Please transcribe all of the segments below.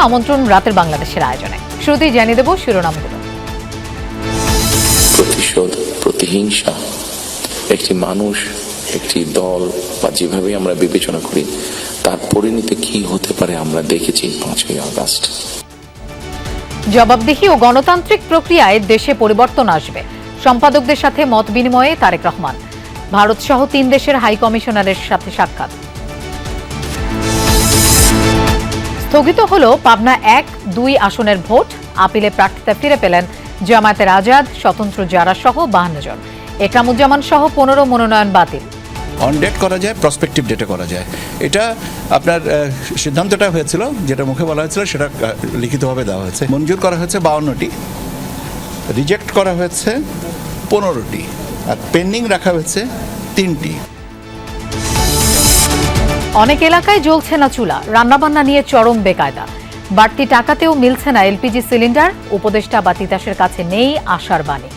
আমন্ত্রণ রাতের বাংলাদেশের আয়োজনে। শুরুতেই জানিয়ে দেব শিরোনামগুলো। প্রতিশোধ, প্রতিহিংসা একটি মানুষ, একটি দল বা যেভাবে আমরা বিবেচনা করি তার পরিণতি কি হতে পারে আমরা দেখেছি 5ই আগস্ট। জবাবদিহি ও গণতান্ত্রিক প্রক্রিয়ায় দেশে পরিবর্তন আসবে, সম্পাদকদের সাথে মত বিনিময়ে তারেক রহমান। ভারত সহ 3 দেশের হাই কমিশনারের সাথে সাক্ষাৎ। স্থগিত হল পাবনা 1-2 আসনের ভোট, আপিলে প্রার্থিতা ফিরে পেলেন জামায়াতের আজাদ, স্বতন্ত্র জারা সহ 52 জন। একরামুজ্জামান সহ 15 মনোনয়ন বাতিল। অন ডেট করা যায়, প্রসপেক্টিভ ডেটে করা যায়। এটা আপনার সিদ্ধান্তটা হয়েছিল, যেটা মুখে বলা হয়েছিল সেটা লিখিতভাবে দেওয়া হয়েছে। মঞ্জুর করা হয়েছে 52টি, রিজেক্ট করা হয়েছে 15টি, আর পেন্ডিং রাখা হয়েছে 3টি। অনেক এলাকায় জ্বলছে না চুলা, রান্নাবান্না নিয়ে চরম বেকায়দা। বাড়তি টাকাতেও মিলছে না এলপিজি সিলিন্ডার, উপদেষ্টা বা তিতাসের কাছে নেই আশার বাণী।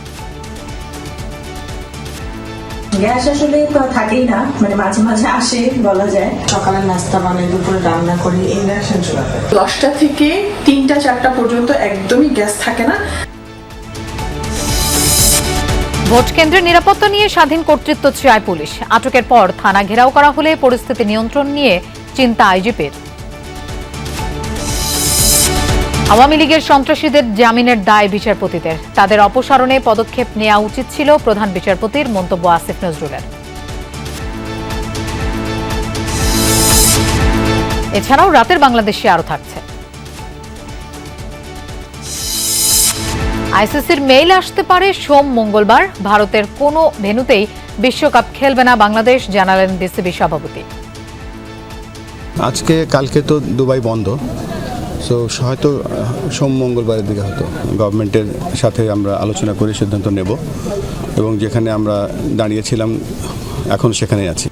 গ্যাস আসলে তো থাকেই না, মানে মাঝে মাঝে আসে বলা যায়। সকালে নাস্তা বানাই, দুপুরে রান্না করি, ইন্ডাকশন চুলাতে। 10টা থেকে 3টা-4টা পর্যন্ত একদমই গ্যাস থাকে না। ভোট কেন্দ্রের নিরাপত্তা নিয়ে স্বাধীন কর্তৃত্ব চায় পুলিশ। আটকের পর থানা ঘেরাও করা হলে পরিস্থিতি নিয়ন্ত্রণ নিয়ে চিন্তা আইজিপির। আওয়ামী লীগের সন্ত্রাসীদের জামিনের দায় বিচারপতিদের, তাদের অপসারণে পদক্ষেপ নেওয়া উচিত ছিল প্রধান বিচারপতির, মন্তব্য আসিফ নজরুলের। এছাড়াও রাতের বাংলাদেশে আরো থাকছে। আইসিসির মেইল আসতে পারে সোম মঙ্গলবার, ভারতের কোনো ভেন্যুতেই বিশ্বকাপ খেলবে না বাংলাদেশ, জানালেন বিসিবি সভাপতি। আজকে কালকে তো দুবাই বন্ধ, সো হয়তো সোম মঙ্গলবারের দিকে হয়তো গভর্নমেন্টের সাথে আমরা আলোচনা করে সিদ্ধান্ত নেব, এবং যেখানে আমরা দাঁড়িয়েছিলাম এখন সেখানেই আছি।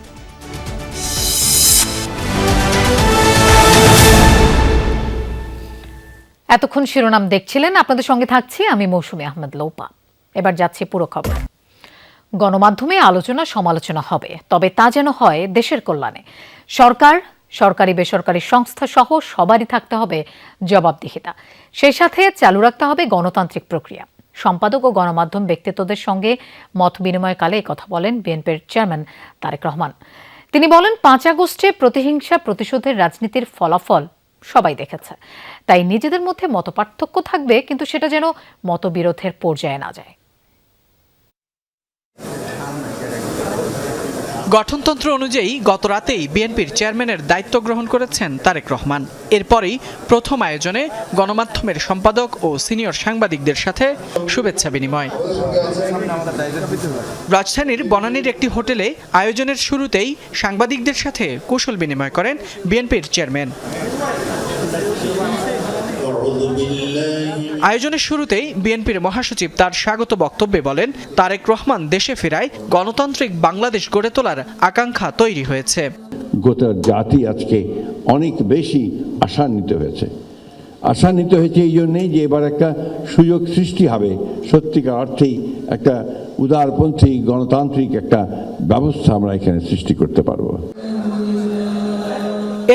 এতক্ষণ শিরোনাম দেখছিলেন, আপনাদের সঙ্গে থাকছি আমি মৌসুমী আহমেদ লোপা। এবার যাচ্ছি পুরো খবর। গণমাধ্যমে আলোচনা সমালোচনা হবে, তবে তা যেন হয় দেশের কল্যাণে। সরকার, সরকারি বেসরকারি সংস্থা সহ সবারই থাকতে হবে জবাবদিহিতা। সেই সাথে চালু রাখতে হবে গণতান্ত্রিক প্রক্রিয়া। সম্পাদক ও গণমাধ্যম ব্যক্তিত্বদের সঙ্গে মত বিনিময়কালে কথা বলেন বিএনপির চেয়ারম্যান তারেক রহমান। তিনি বলেন, 5 আগস্টে প্রতিহিংসা প্রতিশোধের রাজনীতির ফলাফল সবাই দেখেছে, তাই নিজেদের মধ্যে মতপার্থক্য থাকবে, কিন্তু সেটা যেন মতবিরোধের পর্যায়ে না যায়। গঠনতন্ত্র অনুযায়ী গত রাতেই বিএনপির চেয়ারম্যানের দায়িত্ব গ্রহণ করেছেন তারেক রহমান। এরপরই প্রথম আয়োজনে গণমাধ্যমের সম্পাদক ও সিনিয়র সাংবাদিকদের সাথে শুভেচ্ছা বিনিময়। রাজধানীর বনানীর একটি হোটেলে আয়োজনের শুরুতেই সাংবাদিকদের সাথে কুশল বিনিময় করেন বিএনপির চেয়ারম্যান। আয়োজনের শুরুতেই বিএনপির মহাসচিব তার স্বাগত বক্তব্যে বলেন, তারেক রহমান দেশে ফেরায় গণতান্ত্রিক বাংলাদেশ গড়ে তোলার আকাঙ্ক্ষা তৈরি হয়েছে। গোটা জাতি আজকে অনেক বেশি আশান্বিত হয়েছে। আশান্বিত হয়েছে এই জন্যেই যে এবার একটা সুযোগ সৃষ্টি হবে, সত্যিকার অর্থেই একটা উদারপন্থী গণতান্ত্রিক একটা ব্যবস্থা আমরা এখানে সৃষ্টি করতে পারবো।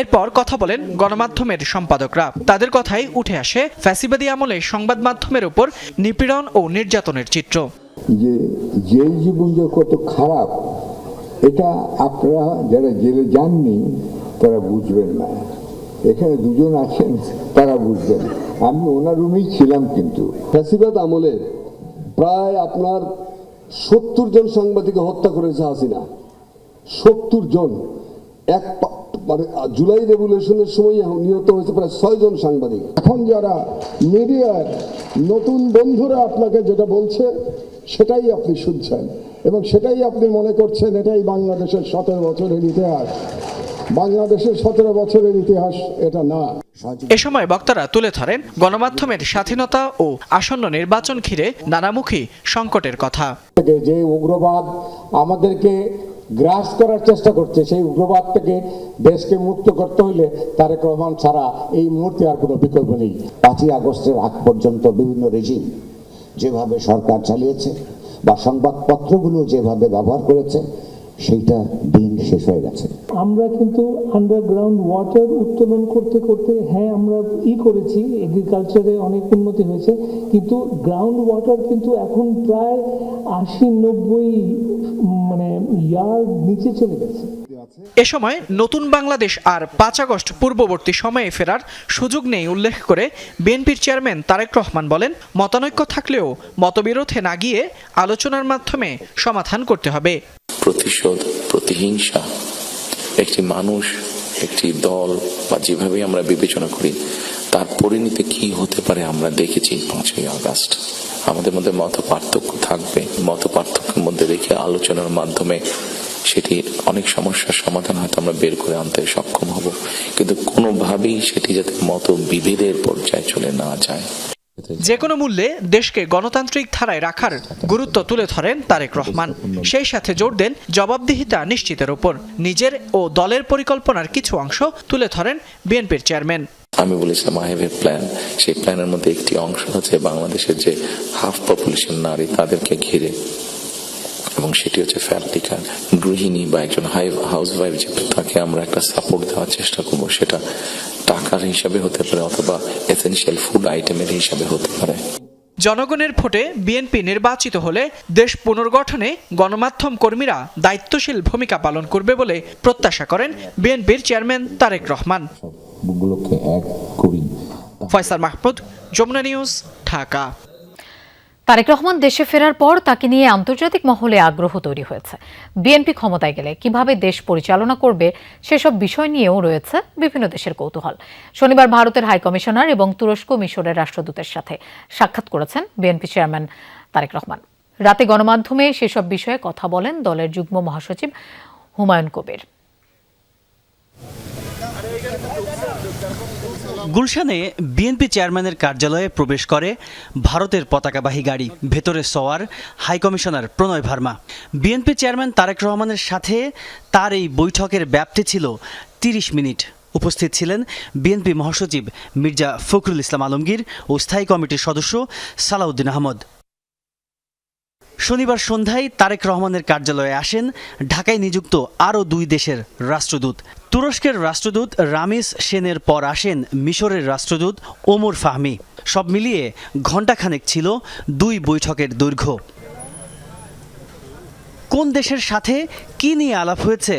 এরপর কথা বলেন গণমাধ্যমের সম্পাদকরা। তাদের কথাই উঠে আসে ফ্যাসিবাদী আমলে সংবাদ মাধ্যমের উপর নিপীড়ন ও নির্যাতনের চিত্র। যে জেল জীবন যে কত খারাপ, এটা আপনারা যারা জেলে যাননি তারা বুঝবেন না। এখানে দুজন আছেন, তারা বুঝবেন। আমি ওনার রুমেই ছিলাম, কিন্তু ফ্যাসিবাদ আমলে প্রায় আপনার 70 জন সাংবাদিককে হত্যা করেছে হাসিনা। 70 জন। জুলাই রেভলিউশনের সময় নিহত হয়েছে প্রায় 6 জন সাংবাদিক। এখন যারা মিডিয়ার নতুন বন্ধুরা আপনাকে যেটা বলছে সেটাই আপনি শুনছেন, এবং সেটাই আপনি মনে করছেন এটাই বাংলাদেশের 17 বছরের ইতিহাস। বাংলাদেশের 17 বছরের ইতিহাস এটা না। এ সময় বক্তারা তুলে ধরেন গণমাধ্যমের স্বাধীনতা ও আসন্ন নির্বাচন ঘিরে নানামুখী সংকটের কথা। যে উগ্রবাদ আমাদেরকে গ্রাস করার চেষ্টা করছে, সেই উগ্রবাদ থেকে দেশকে মুক্ত করতে হইলে তারেক রহমান ছাড়া এই মুহূর্তে আর কোনো বিকল্প নেই। 5ই আগস্টের আগ পর্যন্ত বিভিন্ন রেজিম যেভাবে সরকার চালিয়েছে বা সংবাদপত্রগুলো যেভাবে ব্যবহার করেছে, সেইটা দিন শেষ হয়ে গেছে। আমরা কিন্তু আন্ডারগ্রাউন্ড ওয়াটার উত্তোলন করতে করতে হ্যাঁ আমরা করেছি, এগ্রিকালচারে অনেক উন্নতি হয়েছে, কিন্তু গ্রাউন্ড ওয়াটার কিন্তু এখন প্রায় 80-90 মানে ইয়ার্ড নিচে চলে গেছে। এ সময় নতুন বাংলাদেশ আর 5 আগস্ট পূর্ববর্তী সময়ে ফেরার সুযোগ নেই উল্লেখ করে বিএনপির চেয়ারম্যান তারেক রহমান বলেন, মতানৈক্য থাকলেও মতবিরোধে না গিয়ে আলোচনার মাধ্যমে সমাধান করতে হবে। প্রতিশোধ, প্রতিহিংসা একটি মানুষ, একটি দল বা যেভাবে আমরা বিবেচনা করি তার পরিণতি কি হতে পারে আমরা দেখেছি 5ই আগস্ট। আমাদের মধ্যে মত পার্থক্য থাকবে, মত পার্থক্যের মধ্যে রেখে আলোচনার মাধ্যমে সেটি অনেক সমস্যার সমাধান হয়তো আমরা বের করে আনতে সক্ষম হব, কিন্তু কোনোভাবেই সেটি যাতে মত বিভেদের পর্যায়ে চলে না যায়। যে কোনো মূল্যে দেশকে গণতান্ত্রিক ধারায় রাখার গুরুত্ব তুলে ধরেন তারেক রহমান। সেই সাথে জোর দেন জবাবদিহিতা নিশ্চিতের উপর। নিজের ও দলের পরিকল্পনার কিছু অংশ তুলে ধরেন বিএনপির চেয়ারম্যান। আমি বলেছিলাম আই হ্যাভ এ প্ল্যান। সেই প্ল্যানের মধ্যে একটি অংশ হচ্ছে বাংলাদেশের যে হাফ পপুলেশন নারী তাদেরকে ঘিরে, এবং সেটি হচ্ছে ফ্যামিলিকার গৃহিণী বা একজন হাউস ওয়াইফ, যে তাকে আমরা একটা সাপোর্ট দেওয়ার চেষ্টা করবো। সেটা টাকার হিসাবে হতে পারে অথবা এসেনশিয়াল ফুড আইটেমের হিসাবে হতে পারে। জনগণের ভোটে বিএনপি নির্বাচিত হলে দেশ পুনর্গঠনে গণমাধ্যম কর্মীরা দায়িত্বশীল ভূমিকা পালন করবে বলে প্রত্যাশা করেন বিএনপির চেয়ারম্যান তারেক রহমান। ফয়সাল মাহমুদ, যমুনা নিউজ, ঢাকা। তারেক রহমান দেশে ফেরার পর তাকে নিয়ে আন্তর্জাতিক মহলে আগ্রহ তৈরি হয়েছে। বিএনপি ক্ষমতায় গেলে কিভাবে দেশ পরিচালনা করবে সেসব বিষয় নিয়েও রয়েছে বিভিন্ন দেশের কৌতূহল। শনিবার ভারতের হাইকমিশনার এবং তুরস্ক মিশরের রাষ্ট্রদূতের সাথে সাক্ষাৎ করেছেন বিএনপি চেয়ারম্যান তারেক রহমান। রাতে গণমাধ্যমে সেসব বিষয়ে কথা বলেন দলের যুগ্ম মহাসচিব হুমায়ুন কবির। গুলশানে বিএনপি চেয়ারম্যানের কার্যালয়ে প্রবেশ করে ভারতের পতাকাবাহী গাড়ি। ভেতরে সওয়ার হাইকমিশনার প্রণয় ভার্মা। বিএনপি চেয়ারম্যান তারেক রহমানের সাথে তার এই বৈঠকের ব্যাপ্তি ছিল 30 মিনিট। উপস্থিত ছিলেন বিএনপি মহাসচিব মির্জা ফখরুল ইসলাম আলমগীর ও স্থায়ী কমিটির সদস্য সালাউদ্দিন আহমদ। শনিবার সন্ধ্যায় তারেক রহমানের কার্যালয়ে আসেন ঢাকায় নিযুক্ত আরও 2 দেশের রাষ্ট্রদূত। তুরস্কের রাষ্ট্রদূত রামিস সেনের পর আসেন মিশরের রাষ্ট্রদূত ওমর ফাহমি। সব মিলিয়ে ঘণ্টাখানেক ছিল 2 বৈঠকের দৈর্ঘ্য। কোন দেশের সাথে কি নিয়ে আলাপ হয়েছে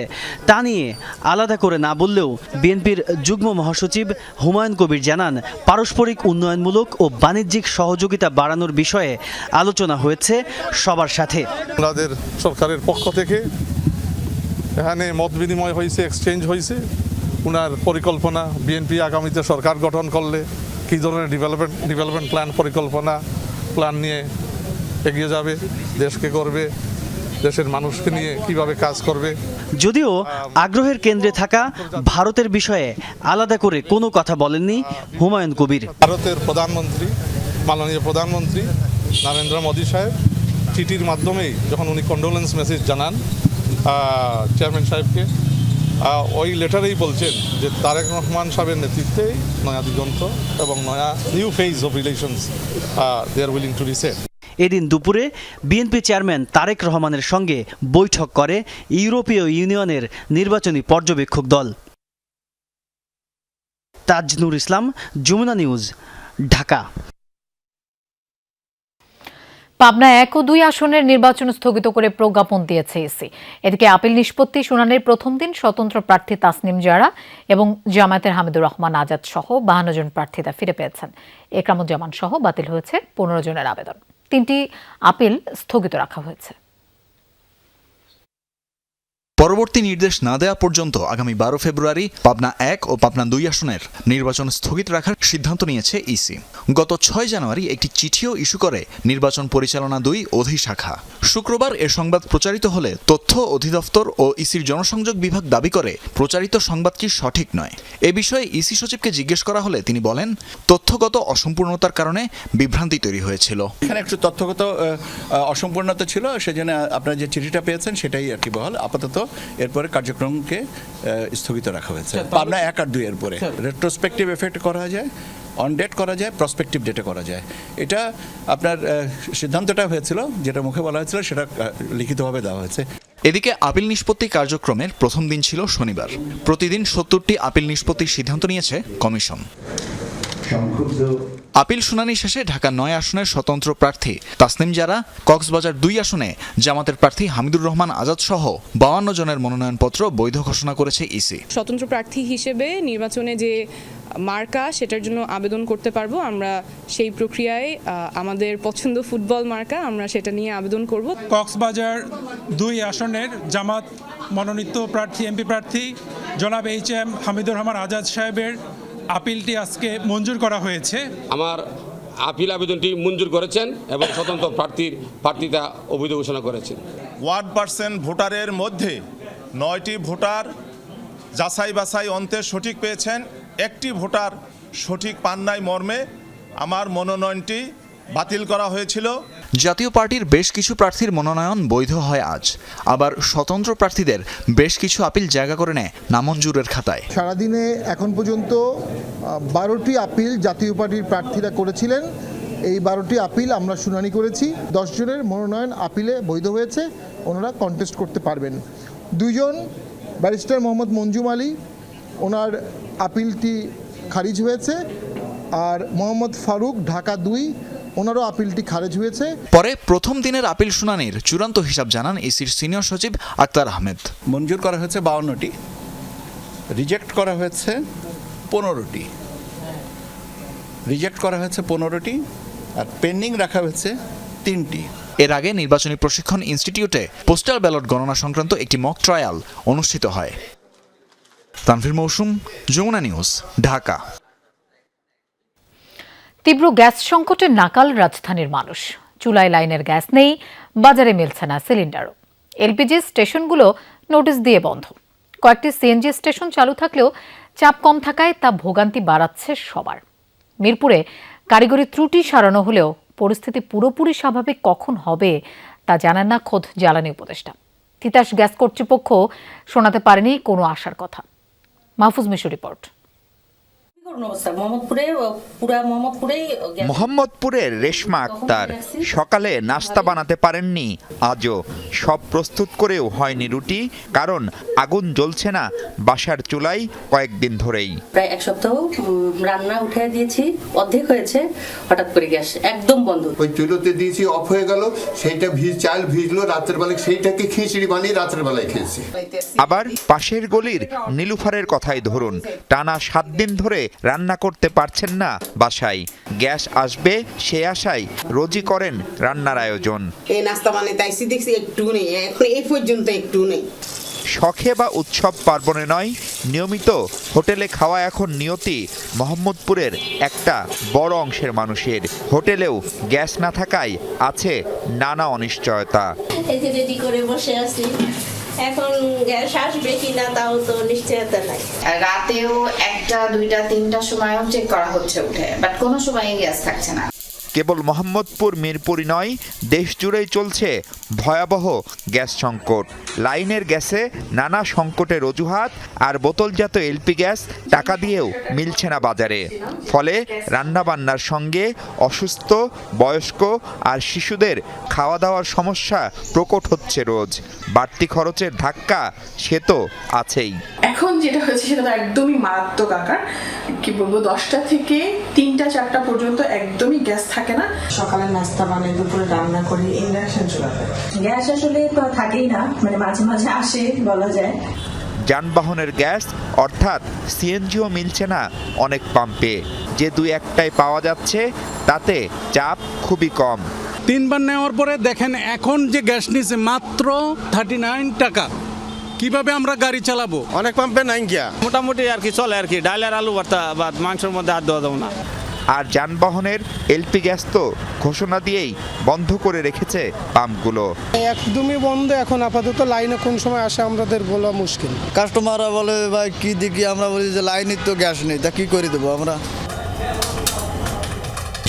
তা নিয়ে আলাদা করে না বললেও বিএনপির যুগ্ম মহাসচিব হুমায়ুন কবির জানান, পারস্পরিক উন্নয়নমূলক ও বাণিজ্যিক সহযোগিতা বাড়ানোর বিষয়ে আলোচনা হয়েছে সবার সাথে। আমাদের সরকারের পক্ষ থেকে এখানে মত বিনিময় হয়েছে, এক্সচেঞ্জ হয়েছে। উনার পরিকল্পনা, বিএনপি আগামীতে সরকার গঠন করলে কী ধরনের ডেভেলপমেন্ট প্ল্যান নিয়ে এগিয়ে যাবে, দেশকে করবে, দেশের মানুষকে নিয়ে কিভাবে কাজ করবে। যদিও আগ্রহের কেন্দ্রে থাকা ভারতের বিষয়ে আলাদা করে কোনো কথা বলেননি হুমায়ুন কবির। ভারতের প্রধানমন্ত্রী, মাননীয় প্রধানমন্ত্রী নরেন্দ্র মোদী সাহেব চিঠির মাধ্যমেই যখন উনি কন্ডোলেন্স মেসেজ জানান চেয়ারম্যান সাহেবকে, ওই লেটারেই বলছেন যে তারেক রহমান সাহেবের নেতৃত্বেই নয়া দিগন্ত এবং নয়া new phase of relations they are willing to reset. এদিন দুপুরে বিএনপি চেয়ারম্যান তারেক রহমানের সঙ্গে বৈঠক করে ইউরোপীয় ইউনিয়নের নির্বাচনী পর্যবেক্ষক দল। তাজনুর ইসলাম, যমুনা নিউজ, ঢাকা। পাবনা 1 ও 2 আসনের নির্বাচন স্থগিত করে প্রজ্ঞাপন দিয়েছে ইসি। এদিকে আপিল নিষ্পত্তি শুনানির প্রথম দিন স্বতন্ত্র প্রার্থী তাসনিম জারা এবং জামায়াতের হামিদুর রহমান আজাদ সহ 52 জন প্রার্থীতা ফিরে পেয়েছেন। একরামুজ্জামান সহ বাতিল হয়েছে 15 জনের আবেদন। 3টি আপিল স্থগিত রাখা হয়েছে। পরবর্তী নির্দেশ না দেওয়া পর্যন্ত আগামী 12 ফেব্রুয়ারি পাবনা 1 ও পাবনা 2 আসনের নির্বাচন স্থগিত রাখার সিদ্ধান্ত নিয়েছে ইসি। গত 6 জানুয়ারি একটি চিঠিও ইস্যু করে নির্বাচন পরিচালনা 2 অধিশাখা। শুক্রবার এ সংবাদ প্রচারিত হলে তথ্য অধিদপ্তর ও ইসির জনসংযোগ বিভাগ দাবি করে প্রচারিত সংবাদটি সঠিক নয়। এ বিষয়ে ইসি সচিবকে জিজ্ঞেস করা হলে তিনি বলেন, তথ্যগত অসম্পূর্ণতার কারণে বিভ্রান্তি তৈরি হয়েছিল। এখানে একটু তথ্যগত অসম্পূর্ণতা ছিল, সেজন্য আপনারা যে চিঠিটা পেয়েছেন সেটাই আর কি বহাল। আপাতত এরপরে কার্যক্রমকে স্থগিত রাখা হয়েছে। পাবনা 1 আর 2 এর পরে রেট্রোস্পেক্টিভ এফেক্ট করা যায়, অন ডেট করা যায়, প্রসপেক্টিভ ডেটে করা যায়। এটা আপনার সিদ্ধান্তটা হয়েছিল, যেটা মুখে বলা হয়েছিল সেটা লিখিতভাবে দেওয়া হয়েছে। এদিকে আপিল নিষ্পত্তি কার্যক্রমের প্রথম দিন ছিল শনিবার। প্রতিদিন ৭০টি আপিল নিষ্পত্তির সিদ্ধান্ত নিয়েছে কমিশন। আপিল শুনানি শেষে ঢাকা ৯ আসনের স্বতন্ত্র প্রার্থী তাসনিম জারা, কক্সবাজার ২ আসনে জামাতের প্রার্থী হামিদুর রহমান আজাদ সহ ৫২ জনের মনোনয়নপত্র বৈধ ঘোষণা করেছে ইসি। স্বতন্ত্র প্রার্থী হিসেবে নির্বাচনে যে মার্কা সেটার জন্য আবেদন করতে পারবো। আমরা সেই প্রক্রিয়ায় আমাদের পছন্দ ফুটবল মার্কা, আমরা সেটা নিয়ে আবেদন করব। কক্সবাজার ২ আসনের জামাত মনোনীত প্রার্থী এমপি প্রার্থী জনাব HM হামিদুর রহমান আজাদ সাহেবের আপিলটি আজকে মঞ্জুর করা হয়েছে। আমার আপিল আবেদনটি মঞ্জুর করেছেন এবং স্বতন্ত্র প্রার্থীতা অবৈধ ঘোষণা করেছেন। 1% ভোটারের মধ্যে 9টি ভোটার যাচাই বাছাই অন্তে সঠিক পেয়েছেন, একটি ভোটার সঠিক পান নাই মর্মে আমার মনোনয়নটি বাতিল করা হয়েছিল। জাতীয় পার্টির বেশ কিছু প্রার্থীর মনোনয়ন বৈধ হয় আজ, আবার স্বতন্ত্র প্রার্থীদের বেশ কিছু আপিল জায়গা করে নেয় নামঞ্জুরের খাতায়। সারাদিনে এখন পর্যন্ত 12টি আপিল জাতীয় পার্টির প্রার্থীরা করেছিলেন। এই 12টি আপিল আমরা শুনানি করেছি। 10 জনের মনোনয়ন আপিলে বৈধ হয়েছে, ওনারা কন্টেস্ট করতে পারবেন। 2 জন ব্যারিস্টার মোহাম্মদ মঞ্জুম আলী, ওনার আপিলটি খারিজ হয়েছে। আর মোহাম্মদ ফারুক ঢাকা 2, ওনারও আপিলটি খারিজ হয়েছে। পরে প্রথম দিনের আপিল শুনানির চূড়ান্ত হিসাব জানান ইসির সিনিয়র সচিব আক্তার আহমেদ। মঞ্জুর করা হয়েছে 52টি, রিজেক্ট করা হয়েছে 15টি, আর পেন্ডিং রাখা হয়েছে 3টি। এর আগে নির্বাচনী প্রশিক্ষণ ইনস্টিটিউটে পোস্টাল ব্যালট গণনা সংক্রান্ত একটি মক ট্রায়াল অনুষ্ঠিত হয়। তানভীর মৌসুম, যমুনা নিউজ, ঢাকা। তীব্র গ্যাস সংকটে নাকাল রাজধানীর মানুষ। চুলায় লাইনের গ্যাস নেই, বাজারে মিলছে না সিলিন্ডারও। এলপিজি স্টেশনগুলো নোটিশ দিয়ে বন্ধ। কয়েকটি সিএনজি স্টেশন চালু থাকলেও চাপ কম থাকায় তা ভোগান্তি বাড়াচ্ছে সবার। মিরপুরে কারিগরি ত্রুটি সারানো হলেও পরিস্থিতি পুরোপুরি স্বাভাবিক কখন হবে তা জানেন না খোদ জ্বালানি উপদেষ্টা। তিতাস গ্যাস কর্তৃপক্ষ শোনাতে পারেনি কোনো আশার কথা। মাহফুজ মিশু রিপোর্ট। মোহাম্মদপুরের রেশমা আক্তার সকালে নাস্তা বানাতে পারেননি আজও। সব প্রস্তুত করেও হয়নি রুটি, কারণ আগুন জ্বলছে না বাসার চুলায় কয়েকদিন ধরেই। প্রায় 1 সপ্তাহ রান্না উঠে দিয়েছি, অর্ধেক হয়েছে, হঠাৎ করে গ্যাস একদম বন্ধ। ওই চুলোতে দিয়েছি, অফ হয়ে গেল, সেইটা চাল ভিজলো, রাতের বেলায় সেইটাকে খিচুড়ি বানিয়ে রাতের বেলায় খেয়েছি। আবার পাশের গলির নীলুফারের কথাই ধরুন, টানা 7 দিন ধরে রান্না করতে পারছেন না বাসায়। গ্যাস আসবে সে আশায় রোজই করেন রান্নার আয়োজন। এই নাস্তা বানাইতে আইছি, দেখছি একটু নেই, এখন এই পর্যন্ত একটু নেই। শখে বা উৎসব পার্বণে নয়, নিয়মিত হোটেলে খাওয়া এখন নিয়তি মোহাম্মদপুরের একটা বড় অংশের মানুষের। হোটেলেও গ্যাস না থাকায় আছে নানা অনিশ্চয়তা। এই যে রেডি করে বসে আছি, এখন গ্যাস আসবে কিনা তাও তো নিশ্চয়তা নাই। রাতেও 1টা 2টা 3টার সময়ও চেক করা হচ্ছে উঠে, বাট কোনো সময় গ্যাস থাকছে না। কেবল মোহাম্মদপুর মিরপুরই নয়, দেশ জুড়েই চলছে ভয়াবহ গ্যাস সংকট। লাইনের গ্যাসে নানা সংকটের অজুহাত, আর বোতলজাত এলপি গ্যাস টাকা দিয়েও মিলছে না বাজারে। ফলে রান্নাবান্নার সঙ্গে অসুস্থ, বয়স্ক আর শিশুদের খাওয়া দাওয়ার সমস্যা প্রকট হচ্ছে রোজ। বাড়তি খরচের ধাক্কা সে তো আছেই। এখন যেটা হয়েছে সেটা তো একদমই মারাত্মক আকার। কি বলবো, 10টা থেকে 3টা 4টা পর্যন্ত একদমই গ্যাস থাকে না। সকালে নাস্তা বানাই, দুপুরে রান্না করি ইন্ডাকশন চুলাতে। গ্যাস আসলে তো থাকেই না, মানে মাঝে মাঝে আসে বলা যায়। যানবাহনের গ্যাস অর্থাৎ সিএনজিও মিলছে না অনেক পাম্পে। যে 2-1টাই পাওয়া যাচ্ছে তাতে চাপ খুবই কম। 3 বার নেওয়ার পরে দেখেন এখন যে গ্যাস নিচ্ছে মাত্র 39 টাকা। কিভাবে আমরা গাড়ি চালাবো? অনেক পাম্পে নাই গিয়া, মোটামুটি আর কি চলে আর কি। ডাল আর আলু ভর্তা বা মাংসের মধ্যে হাত দেওয়া যাবে না। আর যানবাহনের এলপি গ্যাস তো ঘোষণা দিয়েই বন্ধ করে রেখেছে পাম্পগুলো। একদমই বন্ধ এখন আপাতত। লাইনে কোন সময় আসে আমাদের বলা মুশকিল। কাস্টমাররা বলে ভাই কি দেখি, আমরা বলি যে লাইনে তো গ্যাস নেই, তা কি করে দেবো আমরা।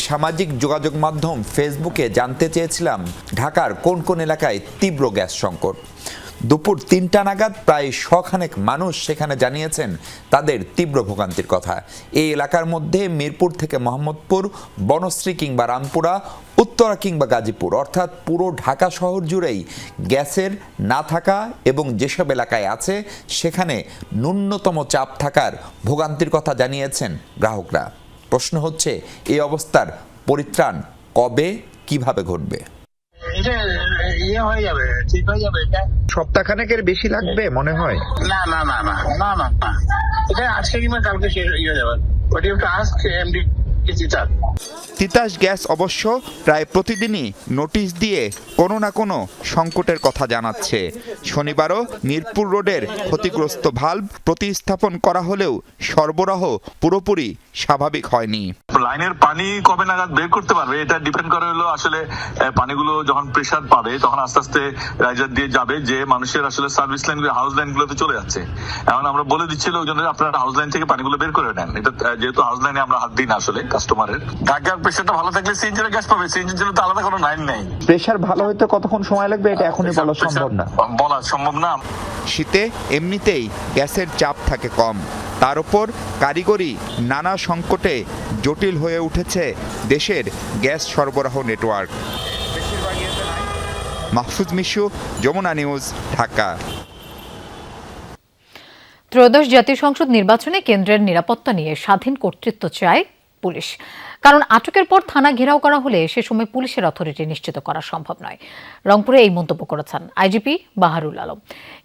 সামাজিক যোগাযোগ মাধ্যম ফেসবুকে জানতে চেয়েছিলাম ঢাকার কোন কোন এলাকায় তীব্র গ্যাস সংকট। দুপুর 3টা নাগাদ প্রায় 100 মানুষ সেখানে জানিয়েছেন তাদের তীব্র ভোগান্তির কথা। এই এলাকার মধ্যে মিরপুর থেকে মোহাম্মদপুর, বনশ্রী কিংবা রামপুরা, উত্তরা কিংবা গাজীপুর অর্থাৎ পুরো ঢাকা শহর জুড়েই গ্যাসের না থাকা এবং যেসব এলাকায় আছে সেখানে ন্যূনতম চাপ থাকার ভোগান্তির কথা জানিয়েছেন গ্রাহকরা। প্রশ্ন হচ্ছে এই অবস্থার পরিত্রাণ কবে কিভাবে ঘটবে? সপ্তাহখানেকের বেশি লাগবে মনে হয়। না এটা আজকে কিংবা কালকে শেষ হয়ে যাবে। But you have to ask MD Titas. Titas gas অবশ্য প্রায় প্রতিদিনই নোটিশ দিয়ে কোনো না কোনো সংকটের কথা জানাচ্ছে। শনিবারও মিরপুর রোডের ক্ষতিগ্রস্ত ভালভ প্রতিস্থাপন করা হলেও সরবরাহ পুরোপুরি স্বাভাবিক হয়নি। লাইনের পানি কবে নাগাদ বের করতে পারবে এটা ডিপেন্ড করে হলো আসলে পানিগুলো যখন প্রেসার পাবে তখন আস্তে আস্তে রাইজার দিয়ে যাবে, যে মানুষের আসলে সার্ভিস লাইনগুলো হাউস লাইনগুলোতে চলে যাচ্ছে। এখন আমরা বলে দিচ্ছি লোকজনের আপনারা হাউস লাইন থেকে পানিগুলো বের করে নেন। এটা যেহেতু হাউস লাইনে আমরা হাত দিই না আসলে কাস্টমারের। ঢাকার প্রেসারটা ভালো থাকলে সিএনজির গ্যাস পাবে, সিএনজির জন্য তো আলাদা কোনো লাইন নেই। প্রেসার ভালো হইতে কতক্ষণ সময় লাগবে এটা এখনই বলা সম্ভব না। শীতে এমনিতেই গ্যাসের চাপ থাকে কম, তার উপর কারিগরি নানা সংকটে জটিল হয়ে উঠেছে দেশের গ্যাস সরবরাহ নেটওয়ার্ক। মাহফুজ মিশু, যমুনা নিউজ, ঢাকা। ত্রয়োদশ জাতীয় সংসদ নির্বাচনে কেন্দ্রের নিরাপত্তা নিয়ে স্বাধীন কর্তৃত্ব চায় পুলিশ। কারণ আটকের পর থানা ঘেরাও করা হলে সে সময় পুলিশের অথরিটি নিশ্চিত করা সম্ভব নয়। রংপুরে এই মন্তব্য করেছেন আইজিপি বাহারুল আলম।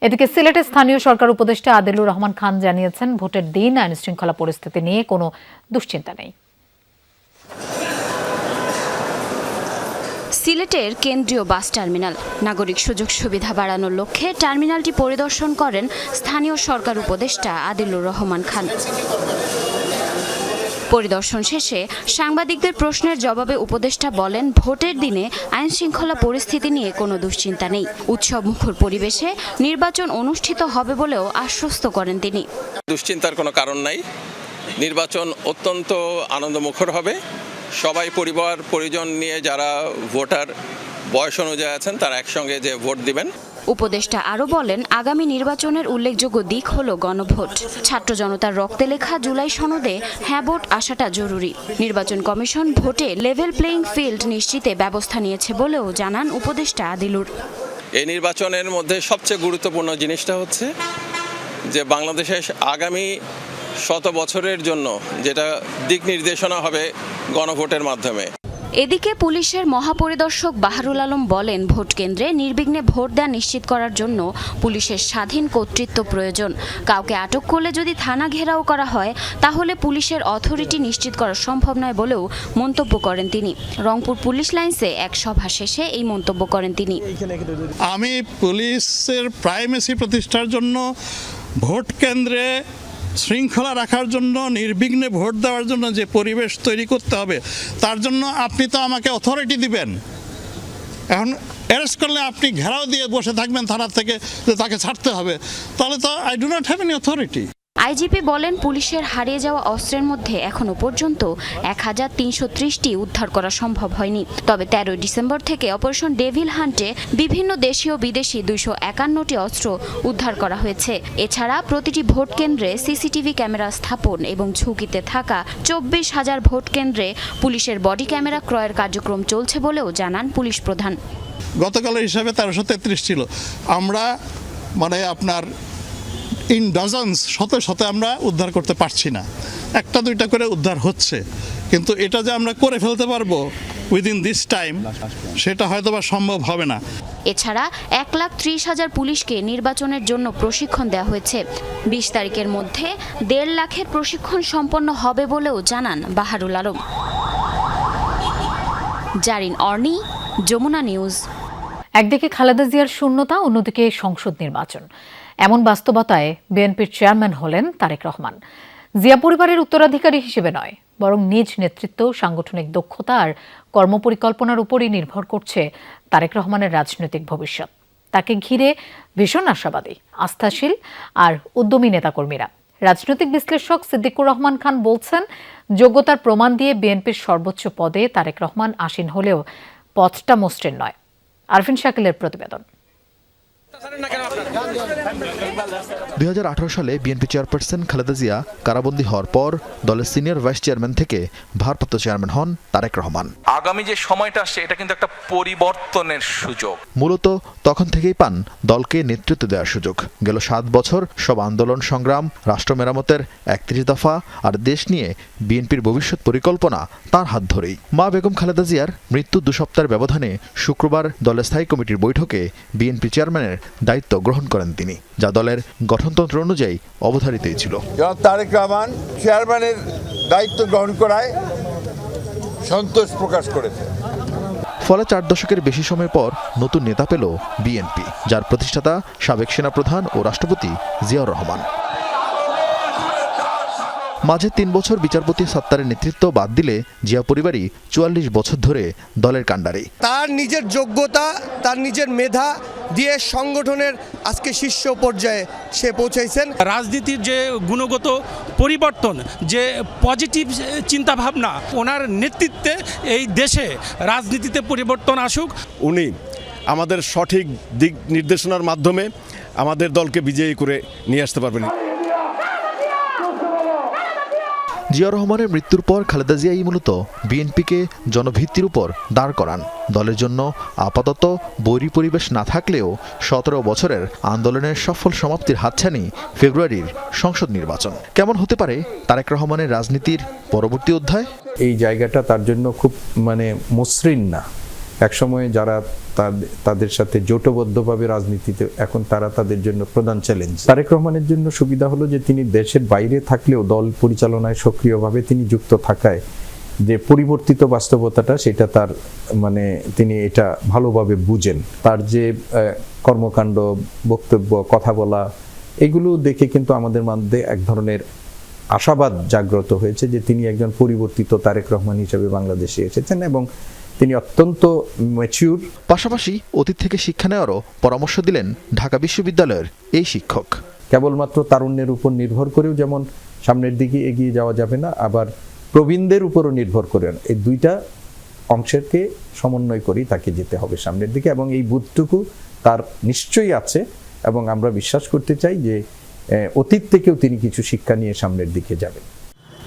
এদিকে সিলেটে স্থানীয় সরকার উপদেষ্টা আদিলুর রহমান খান জানিয়েছেন, ভোটের দিন আইন শৃঙ্খলা পরিস্থিতি নিয়ে কোনো দুশ্চিন্তা নেই। সিলেটের কেন্দ্রীয় বাস টার্মিনাল নাগরিক সুযোগ সুবিধা বাড়ানোর লক্ষ্যে টার্মিনালটি পরিদর্শন করেন স্থানীয় সরকার উপদেষ্টা আদিলুর রহমান খান। পরিদর্শন শেষে সাংবাদিকদের প্রশ্নের জবাবে উপদেষ্টা বলেন, ভোটের দিনে আইন শৃঙ্খলা পরিস্থিতি নিয়ে কোনো দুশ্চিন্তা নেই। উৎসবমুখর পরিবেশে নির্বাচন অনুষ্ঠিত হবে বলেও আশ্বস্ত করেন তিনি। দুশ্চিন্তার কোনো কারণ নাই। নির্বাচন অত্যন্ত আনন্দমুখর হবে। সবাই পরিবার পরিজন নিয়ে যারা ভোটার বয়স অনুযায়ী আছেন তারা একসঙ্গে যে ভোট দিবেন। উপদেষ্টা আরও বলেন, আগামী নির্বাচনের উল্লেখযোগ্য দিক হল গণভোট। ছাত্র জনতার রক্তে লেখা জুলাই সনদে হ্যাঁ ভোট আসাটা জরুরি। নির্বাচন কমিশন ভোটে লেভেল প্লেইং ফিল্ড নিশ্চিতে ব্যবস্থা নিয়েছে বলেও জানান উপদেষ্টা আদিলুর। এই নির্বাচনের মধ্যে সবচেয়ে গুরুত্বপূর্ণ জিনিসটা হচ্ছে যে বাংলাদেশের আগামী 100 বছরের জন্য যেটা দিক নির্দেশনা হবে গণভোটের মাধ্যমে। এদিকে পুলিশের মহাপরিদর্শক বাহারুল আলম বলেন, ভোট কেন্দ্রে নির্বিঘ্নে ভোট দেওয়া নিশ্চিত করার জন্য পুলিশের স্বাধীন কর্তৃত্ব প্রয়োজন। কাউকে আটক করলে যদি থানা ঘেরাও করা হয় তাহলে পুলিশের অথরিটি নিশ্চিত করা সম্ভব নয় বলেও মন্তব্য করেন তিনি। রংপুর পুলিশ লাইন্সে এক সভা শেষে এই মন্তব্য করেন তিনি। আমি পুলিশের প্রাইমেসি প্রতিষ্ঠার জন্য ভোট কেন্দ্রে শৃঙ্খলা রাখার জন্য, নির্বিঘ্নে ভোট দেওয়ার জন্য যে পরিবেশ তৈরি করতে হবে তার জন্য আপনি তো আমাকে অথরিটি দিবেন। এখন অ্যারেস্ট করলে আপনি ঘেরাও দিয়ে বসে থাকবেন থানার থেকে যে তাকে ছাড়তে হবে, তাহলে তো I do not have any authority. IGP বলেন, পুলিশের হারিয়ে যাওয়া অস্ত্রের মধ্যে এখনো পর্যন্ত 1330টি উদ্ধার করা সম্ভব হয়নি। তবে 13 ডিসেম্বর থেকে অপারেশন ডেভিল হান্টে বিভিন্ন দেশীয় বিদেশি 251টি অস্ত্র উদ্ধার করা হয়েছে। এছাড়া প্রতিটি ভোট কেন্দ্রে সিসিটিভি ক্যামেরা স্থাপন এবং ঝুঁকিতে থাকা 24,000 ভোট কেন্দ্রে পুলিশের বডি ক্যামেরা ক্রয়ের কার্যক্রম চলছে বলেও জানান পুলিশ প্রধান। গতকালের হিসাবে 1333 ছিল। আমরা আপনার ইন ডজনস শত আমরা উদ্ধার করতে পারছি না, একটা দুইটা করে উদ্ধার হচ্ছে, কিন্তু এটা যে আমরা করে ফেলতে পারবো উইদিন দিস টাইম সেটা হয়তো বা সম্ভব হবে না। এছাড়া 1,30,000 পুলিশকে নির্বাচনের জন্য প্রশিক্ষণ দেওয়া হয়েছে। 20 তারিখের মধ্যে 1.5 লাখের প্রশিক্ষণ সম্পন্ন হবে বলেও জানান বাহারুল আলম। জারিন অর্নি, যমুনা নিউজ। একদিকে খালেদা জিয়ার শূন্যতা, অন্যদিকে সংসদ নির্বাচন। এমন বাস্তবতায় বিএনপির চেয়ারম্যান হলেন তারেক রহমান। জিয়া পরিবারের উত্তরাধিকারী হিসেবে নয়, বরং নিজ নেতৃত্ব, সাংগঠনিক দক্ষতা আর কর্মপরিকল্পনার উপরই নির্ভর করছে তারেক রহমানের রাজনৈতিক ভবিষ্যৎ। তাকে ঘিরে ভীষণ আশাবাদী, আস্থাশীল আর উদ্যমী নেতাকর্মীরা। রাজনৈতিক বিশ্লেষক সিদ্দিকুর রহমান খান বলছেন, যোগ্যতার প্রমাণ দিয়ে বিএনপির সর্বোচ্চ পদে তারেক রহমান আসীন হলেও পথটা মসৃণ নয়। আরফিন শাকিলের প্রতিবেদন। 2018 সালে বিএনপি চেয়ারপারসন খালেদা জিয়া কারাবন্দী হওয়ার পর দলের সিনিয়র ভাইস চেয়ারম্যান থেকে ভারপ্রাপ্ত চেয়ারম্যান হন তারেক রহমান। আগামী যে সময়টা আসছে এটা কিন্তু একটা পরিবর্তনের সুযোগ। মূলত তখন থেকেই পান দলকে নেতৃত্ব দেওয়ার সুযোগ। গেল 7 বছর সব আন্দোলন সংগ্রাম, রাষ্ট্র মেরামতের 31 দফা আর দেশ নিয়ে বিএনপির ভবিষ্যৎ পরিকল্পনা তার হাত ধরেই। মা বেগম খালেদা জিয়ার মৃত্যু 2 সপ্তাহের ব্যবধানে শুক্রবার দলের স্থায়ী কমিটির বৈঠকে বিএনপি চেয়ারম্যানের দায়িত্ব গ্রহণ করেন তিনি, যা দলের গঠনতন্ত্র অনুযায়ী অবধারিতই ছিল। তারেক রহমান চেয়ারম্যানের দায়িত্ব গ্রহণ করায় সন্তোষ প্রকাশ করেছে। ফলে 4 দশকের বেশি সময় পর নতুন নেতা পেল বিএনপি, যার প্রতিষ্ঠাতা সাবেক সেনাপ্রধান ও রাষ্ট্রপতি জিয়াউর রহমান। মাঝে 3 বছর বিচারপতি সত্তারের নেতৃত্ব বাদ দিলে জিয়া পরিবারই 44 বছর ধরে দলের কাণ্ডারি। তার নিজের যোগ্যতা, তার নিজের মেধা দিয়ে সংগঠনের আজকে শীর্ষ পর্যায়ে সে পৌঁছাইছেন। রাজনীতির যে গুণগত পরিবর্তন, যে পজিটিভ চিন্তাভাবনা, ওনার নেতৃত্বে এই দেশে রাজনীতিতে পরিবর্তন আসুক। উনি আমাদের সঠিক দিক নির্দেশনার মাধ্যমে আমাদের দলকে বিজয়ী করে নিয়ে আসতে পারবেন। জিয়া রহমানের মৃত্যুর পর খালেদা জিয়াই মূলত বিএনপিকে জনভিত্তির উপর দাঁড় করান। দলের জন্য আপাতত বৈরী পরিবেশ না থাকলেও 17 বছরের আন্দোলনের সফল সমাপ্তির হাতছানি ফেব্রুয়ারির সংসদ নির্বাচন। কেমন হতে পারে তারেক রহমানের রাজনীতির পরবর্তী অধ্যায়? এই জায়গাটা তার জন্য খুব মসৃণ না। একসময় যারা তাদের সাথে জোটবদ্ধভাবে রাজনীতিতে, এখন তারা তাদের জন্য প্রধান চ্যালেঞ্জ। তারেক রহমানের জন্য সুবিধা হলো যে তিনি দেশের বাইরে থাকলেও দল পরিচালনায় সক্রিয়ভাবে তিনি যুক্ত থাকায় যে পরিবর্তিত বাস্তবতাটা, সেটা তার তিনি এটা ভালোভাবে বুঝেন। তার যে কর্মকাণ্ড, বক্তব্য, কথা বলা, এগুলো দেখে কিন্তু আমাদের মধ্যে এক ধরনের আশাবাদ জাগ্রত হয়েছে যে তিনি একজন পরিবর্তিত তারেক রহমান হিসেবে বাংলাদেশে এসেছেন এবং তিনি অত্যন্ত ম্যাচিউর। পাশাপাশি অতীত থেকে শিক্ষা নেওয়ারও পরামর্শ দিলেন ঢাকা বিশ্ববিদ্যালয়ের এই শিক্ষক। কেবলমাত্র তারুণ্যের উপর নির্ভর করেও যেমন সামনের দিকে এগিয়ে যাওয়া যাবে না, আবার প্রবীণদের উপরও নির্ভর করে না। এই দুইটা অংশকে সমন্বয় করেই তাকে যেতে হবে সামনের দিকে, এবং এই বুদ্ধটুকু তার নিশ্চয়ই আছে এবং আমরা বিশ্বাস করতে চাই যে অতীত থেকেও তিনি কিছু শিক্ষা নিয়ে সামনের দিকে যাবেন।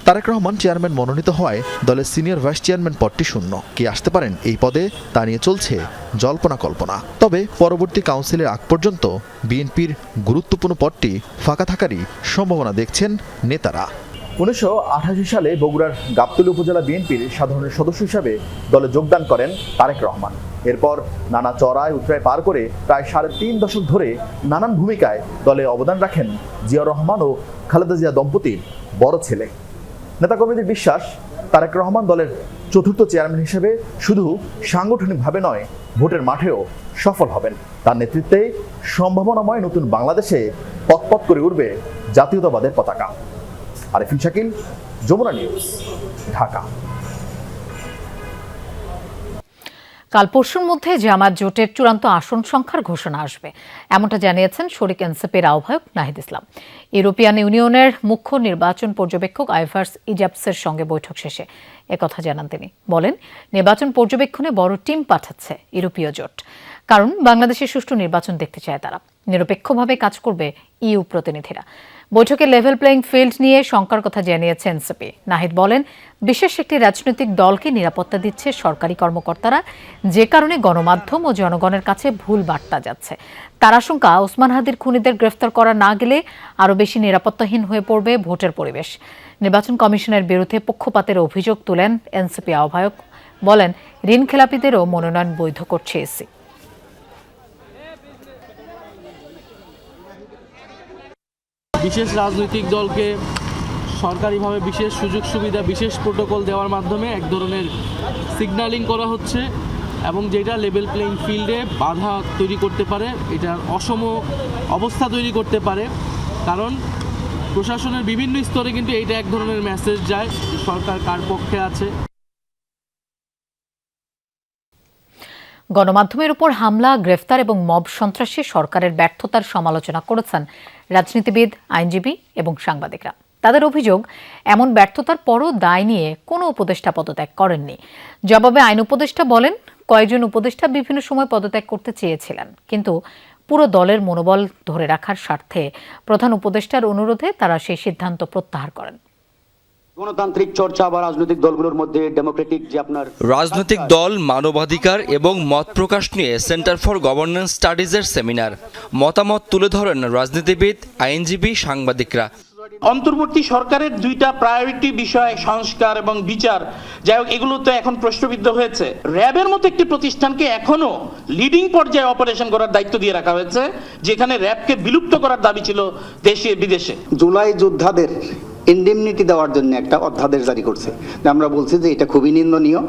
তারেক রহমান চেয়ারম্যান মনোনীত হওয়ায় দলের সিনিয়র ভাইস চেয়ারম্যান পদটি শূন্য। কে আসতে পারেন এই পদে তা নিয়ে চলছে জল্পনা কল্পনা। তবে পরবর্তী কাউন্সিলের আগ পর্যন্ত বিএনপির গুরুত্বপূর্ণ পদটি ফাঁকা থাকারই সম্ভাবনা দেখছেন নেতারা। 1988 সালে বগুড়ার গাবতলী উপজেলা বিএনপির সাধারণ সদস্য হিসাবে দলে যোগদান করেন তারেক রহমান। এরপর নানা চড়াই উতরাই পার করে প্রায় 3.5 দশক ধরে নানান ভূমিকায় দলে অবদান রাখেন জিয়া রহমান ও খালেদা জিয়া দম্পতির বড় ছেলে। নেতাকর্মীদের বিশ্বাস, তারেক রহমান দলের চতুর্থ চেয়ারম্যান হিসেবে শুধু সাংগঠনিকভাবে নয়, ভোটের মাঠেও সফল হবেন। তার নেতৃত্বে সম্ভাবনাময় নতুন বাংলাদেশে পথ করে উঠবে জাতীয়তাবাদের পতাকা। আরিফিন শাকিল, যমুনা নিউজ, ঢাকা। কাল পরশুর মধ্যে জামায়াত জোটের চূড়ান্ত আসন সংখ্যার ঘোষণা আসবে, এমনটা জানিয়েছেন শরিক এনসিপির আহ্বায়ক নাহিদ ইসলাম। ইউরোপিয়ান ইউনিয়নের মুখ্য নির্বাচন পর্যবেক্ষক আইভার্স ইজাবসের সঙ্গে বৈঠক শেষে একথা জানান তিনি। বলেন, নির্বাচন পর্যবেক্ষণে বড় টিম পাঠাচ্ছে ইউরোপীয় জোট, কারণ বাংলাদেশের সুষ্ঠু নির্বাচন দেখতে চায় তারা। নিরপেক্ষভাবে কাজ করবে ইইউ প্রতিনিধিরা। বৈঠকে লেভেল প্লেইং ফিল্ড নিয়ে শঙ্কার কথা জানিয়েছে এনসিপি। নাহিদ বলেন, বিশেষ একটি রাজনৈতিক দলকে নিরাপত্তা দিচ্ছে সরকারি কর্মকর্তারা, যে কারণে গণমাধ্যম ও জনগণের কাছে ভুল বার্তা যাচ্ছে। তার আশঙ্কা, ওসমান হাদির খুনিদের গ্রেফতার করা না গেলে আরও বেশি নিরাপত্তাহীন হয়ে পড়বে ভোটের পরিবেশ। নির্বাচন কমিশনের বিরুদ্ধে পক্ষপাতের অভিযোগ তুলেন এনসিপি আহ্বায়ক। বলেন, ঋণ খেলাপিদেরও মনোনয়ন বৈধ করছে ইসি। বিশেষ রাজনৈতিক দলকে সরকারিভাবে বিশেষ সুযোগ সুবিধা, বিশেষ প্রোটোকল দেওয়ার মাধ্যমে এক ধরনের সিগন্যালিং করা হচ্ছে, এবং যেটা লেভেল প্লেইং ফিল্ডে বাধা তৈরি করতে পারে, এটার অসম অবস্থা তৈরি করতে পারে। কারণ প্রশাসনের বিভিন্ন স্তরে কিন্তু এইটা এক ধরনের মেসেজ যায় সরকার কার পক্ষে আছে। গণমাধ্যমের উপর হামলা, গ্রেফতার এবং মব সন্ত্রাসী সরকারের ব্যর্থতার সমালোচনা করেছেন রাজনীতিবিদ, আইনজীবী এবং সাংবাদিকরা। তাদের অভিযোগ, এমন ব্যর্থতার পরও দায় নিয়ে কোনো উপদেষ্টা পদত্যাগ করেননি। জবাবে আইন উপদেষ্টা বলেন, কয়েকজন উপদেষ্টা বিভিন্ন সময় পদত্যাগ করতে চেয়েছিলেন, কিন্তু পুরো দলের মনোবল ধরে রাখার স্বার্থে প্রধান উপদেষ্টার অনুরোধে তারা সেই সিদ্ধান্ত প্রত্যাহার করেন। গণতান্ত্রিক চর্চা বা রাজনৈতিক দলগুলোর মধ্যে ডেমোক্রেটিক যে আপনার রাজনৈতিক দল, মানবাধিকার এবং মত প্রকাশ নিয়ে সেন্টার ফর গভর্নেন্স স্টাডিজের সেমিনার। মতামত তুলে ধরেন রাজনীতিবিদ, আইনজীবী, সাংবাদিকরা। অন্তর্বর্তী সরকারের দুইটা প্রায়োরিটি বিষয় সংস্কার এবং বিচার, যাই হোক এগুলো তো এখন প্রশ্নবিদ্ধ হয়েছে। র্যাবের মতো একটি প্রতিষ্ঠানকে এখনো লিডিং পর্যায়ে অপারেশন করার দায়িত্ব দিয়ে রাখা হয়েছে, যেখানে র্যাবকে বিলুপ্ত করার দাবি ছিল দেশে বিদেশে। জুলাই যোদ্ধাদের ইন্ডেমনিটি দেওয়ার জন্য একটা অধ্যাদেশ জারি করছে। আমরা বলছি যে এটা খুবই নিন্দনীয়,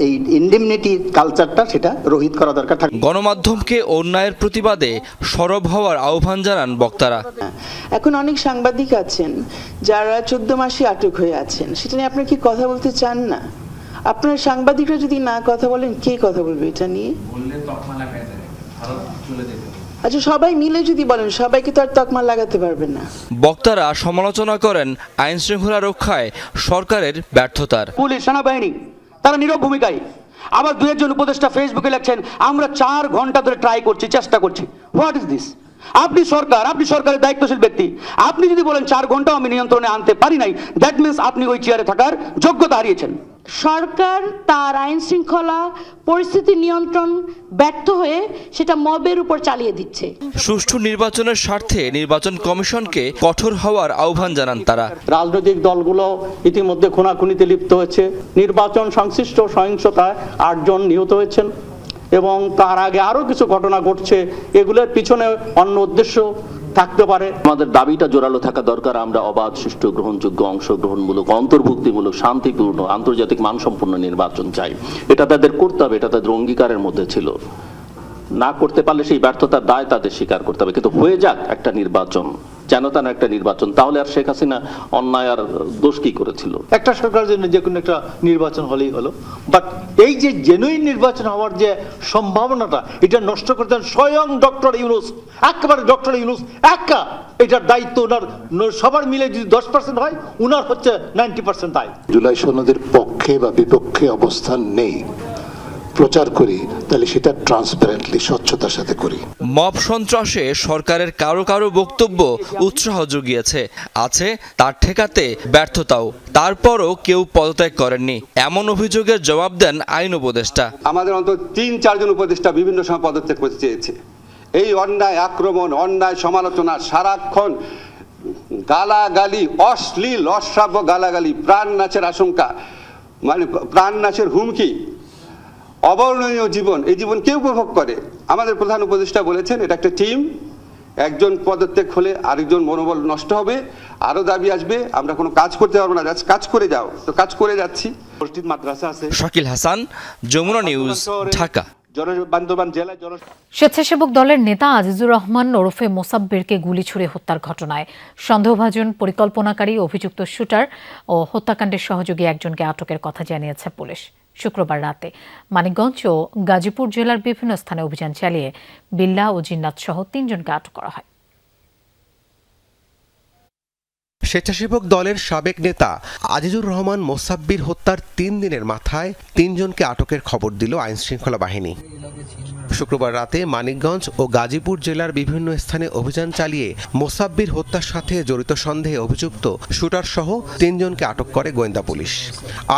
এই ইন্ডেমনিটি কালচারটা সেটা রহিত করা দরকার। গণমাধ্যমকে অন্যায়ের প্রতিবাদে সরব হওয়ার আহ্বান জানান বক্তারা। এখন অনেক সাংবাদিক আছেন যারা 14 মাসে আটক হয়ে আছেন, সেটা নিয়ে আপনারা কি কথা বলতে চান না? আপনার সাংবাদিকরা যদি না কথা বলেন, কে কথা বলবে এটা নিয়ে? আচ্ছা, সবাই মিলে যদি বলেন, সবাইকে তো আর তকমা লাগাতে পারবেন না। বক্তারা সমালোচনা করেন আইন শৃঙ্খলা রক্ষায় সরকারের ব্যর্থতার। পুলিশ, সেনাবাহিনী তারা নীরব ভূমিকায়। আবার দুই একজন উপদেষ্টা ফেসবুকে লেখছেন আমরা 4 ঘন্টা ধরে ট্রাই করছি, চেষ্টা করছি। What is this? আপনি সরকার, আপনি সরকারের দায়িত্বশীল ব্যক্তি। আপনি যদি বলেন 4 ঘন্টাও আমি নিয়ন্ত্রণে আনতে পারি নাই, দ্যাট মিন্স আপনি ওই চেয়ারে থাকার যোগ্যতা হারিয়েছেন। সরকার তার আইন শৃঙ্খলা পরিস্থিতি নিয়ন্ত্রণ ব্যর্থ হয়ে সেটা মবের উপর চালিয়ে দিচ্ছে। সুষ্ঠু নির্বাচনের স্বার্থে নির্বাচন কমিশনকে কঠোর হওয়ার আহ্বান জানান তারা। রাজনৈতিক দলগুলো ইতিমধ্যে খুনাখুনিতে লিপ্ত হয়েছে। নির্বাচন সংশ্লিষ্ট সহিংসতায় 8 জন নিহত হয়েছেন এবং তার আগে আরো কিছু ঘটনা ঘটছে। এগুলোর পিছনে অন্য উদ্দেশ্য থাকতে পারে। আমাদের দাবিটা জোরালো থাকা দরকার। আমরা অবাধ, সুষ্ঠু, গ্রহণযোগ্য, অংশগ্রহণমূলক, অন্তর্ভুক্তিমূলক, শান্তিপূর্ণ, আন্তর্জাতিক মানসম্পন্ন নির্বাচন চাই। এটা তাদের করতে হবে, এটা তাদের অঙ্গীকারের মধ্যে ছিল। না করতে পারলে সেই ব্যর্থতার দায় তাদের স্বীকার করতে হবে। কিন্তু হয়ে যাক একটা নির্বাচন, যেন তেন একটা নির্বাচন, তাহলে আর শেখ হাসিনা অন্যায় আর দোষ কি করেছিল? একটা সরকারের জন্য যে কোনো একটা নির্বাচন হলেই হলো, বাট এই যে জেনুইন নির্বাচন হওয়ার যে সম্ভাবনাটা, এটা নষ্ট করতেন স্বয়ং ডক্টর ইউনূস। একেবারে ডক্টর ইউনূস একা এটার দায়িত্ব ওনার, সবার মিলে যদি 10% হয়, উনার হচ্ছে 90% দায়। জুলাই সনদের পক্ষে বা বিপক্ষে অবস্থান নেই প্রচার করি, তাহলে সেটা ট্রান্সপারেন্টলি, স্বচ্ছতার সাথে করি। মব সন্ত্রাসে সরকারের কারো কারো বক্তব্য উৎসাহ জুগিয়েছে, আছে তার ঠেকাতে ব্যর্থতাও। তারপরও কেউ পদত্যাগ করেননি, এমন অভিযোগের জবাব দেন আইন উপদেষ্টা। আমাদের অন্তত 3-4 জন উপদেষ্টা বিভিন্ন সময় পদত্যাগ করতে চেয়েছে। এই অন্যায় আক্রমণ, অন্যায় সমালোচনা, সারাক্ষণ গালাগালি, অশ্লীল অশ্রাব্য গালাগালি, প্রাণ নাচের আশঙ্কা, মানে প্রাণ নাচের হুমকি, অবর্ণনীয় জীবন, এই জীবন কেউ উপভোগ করে। আমাদের প্রধান উপদেষ্টা বলেছেন এটা একটা টিম, একজন পদত্যাগ হলে আরেকজন মনোবল নষ্ট হবে, আরো দাবি আসবে, আমরা কোনো কাজ করতে পারবো না, কাজ করে যাও। তো কাজ করে যাচ্ছি। মসজিদ, মাদ্রাসা আছে। শাকিল হাসান, যমুনা নিউজ, ঢাকা। স্বেচ্ছাসেবক দলের নেতা আজিজুর রহমান ওরফে মোসাব্বিরকে গুলি ছুড়ে হত্যার ঘটনায় সন্দেহভাজন পরিকল্পনাকারী অভিযুক্ত শুটার ও হত্যাকাণ্ডের সহযোগী একজনকে আটকের কথা জানিয়েছে পুলিশ। শুক্রবার রাতে মানিকগঞ্জ ও গাজীপুর জেলার বিভিন্ন স্থানে অভিযান চালিয়ে বিল্লাহ ও জিন্নাত সহ 3 জনকে আটক করা হয়। স্বেচ্ছাসেবক দলের সাবেক নেতা আজিজুর রহমান মোসাব্বির হত্যার 3 দিনের মাথায় 3 জনকে আটকের খবর দিল আইনশৃঙ্খলা বাহিনী। শুক্রবার রাতে মানিকগঞ্জ ও গাজীপুর জেলার বিভিন্ন স্থানে অভিযান চালিয়ে মোসাব্বির হত্যার সাথে জড়িত সন্দেহে অভিযুক্ত শুটার সহ 3 জনকে আটক করে গোয়েন্দা পুলিশ।